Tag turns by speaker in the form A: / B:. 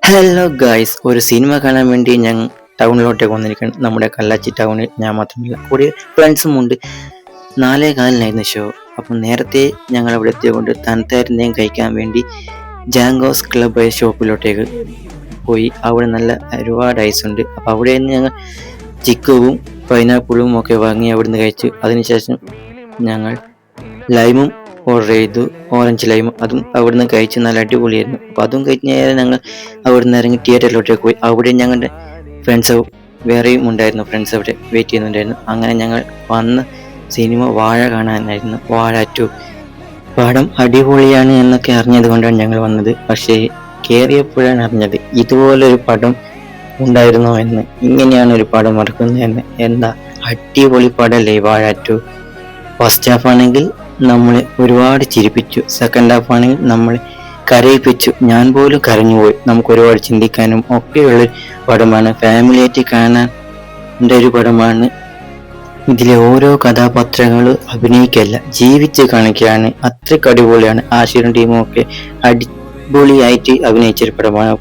A: Hello guys, ഒരു cinema കാണാൻ വേണ്ടി ഞാൻ ടൗണിലോട്ടേക്ക് വന്നിരിക്കുകയാണ്. നമ്മുടെ കല്ലാച്ചി ടൗണിൽ ഞാൻ മാത്രമല്ല, കൂടെ ഫ്രണ്ട്സും ഉണ്ട്. 4:15 ഷോ. അപ്പം നേരത്തെ ഞങ്ങൾ അവിടെ എത്തിയതുകൊണ്ട് തണുത്തായിരുന്നേയും കഴിക്കാൻ വേണ്ടി ജാങ്കോസ് ക്ലബ് ഷോപ്പിലോട്ടേക്ക് പോയി. അവിടെ നല്ല ഒരുപാട് ഐസ് ഉണ്ട്. അപ്പം അവിടെ നിന്ന് ഞങ്ങൾ ചിക്കുവും പൈനാപ്പിളും ഒക്കെ വാങ്ങി അവിടുന്ന് കഴിച്ചു. അതിനുശേഷം ഞങ്ങൾ ലൈമും ഓർഡർ ചെയ്തു, ഓറഞ്ച് ലൈം. അതും അവിടുന്ന് കഴിച്ച് നല്ല അടിപൊളിയായിരുന്നു. അപ്പോൾ അതും കഴിഞ്ഞ് നേരെ ഞങ്ങൾ അവിടുന്ന് ഇറങ്ങി തിയേറ്ററിലോട്ടേക്ക് പോയി. അവിടെ ഞങ്ങളുടെ ഫ്രണ്ട്സ് വേറെയും ഉണ്ടായിരുന്നു, ഫ്രണ്ട്സ് അവിടെ വെയിറ്റ് ചെയ്യുന്നുണ്ടായിരുന്നു. അങ്ങനെ ഞങ്ങൾ വന്ന സിനിമ വാഴ കാണാനായിരുന്നു. വാഴ 2 പടം അടിപൊളിയാണ് എന്നൊക്കെ അറിഞ്ഞത് കൊണ്ടാണ് ഞങ്ങൾ വന്നത്. പക്ഷേ കയറിയപ്പോഴാണ് അറിഞ്ഞത് ഇതുപോലൊരു പടം ഉണ്ടായിരുന്നോ എന്ന്. ഇങ്ങനെയാണ് ഒരു പടം നടക്കുന്നതെന്ന്. എന്താ അടിപൊളി പടമല്ലേ വാഴ 2. ഫസ്റ്റ് ഹാഫ് ആണെങ്കിൽ നമ്മളെ ഒരുപാട് ചിരിപ്പിച്ചു, സെക്കൻഡ് ഹാഫ് ആണെങ്കിൽ നമ്മളെ കരയിപ്പിച്ചു. ഞാൻ പോലും കരഞ്ഞുപോയി. നമുക്ക് ഒരുപാട് ചിന്തിക്കാനും ഒക്കെയുള്ള പടമാണ്. ഫാമിലിയായിട്ട് കാണാൻ ഒരു പടമാണ്. ഇതിലെ ഓരോ കഥാപാത്രങ്ങളും അഭിനയിക്കല്ല, ജീവിച്ച് കാണിക്കുകയാണ്. അത്രയ്ക്ക് അടിപൊളിയാണ്. ആഷിറും ടീമും ഒക്കെ അടിപൊളിയായിട്ട് അഭിനയിച്ചൊരു പടമാണ്.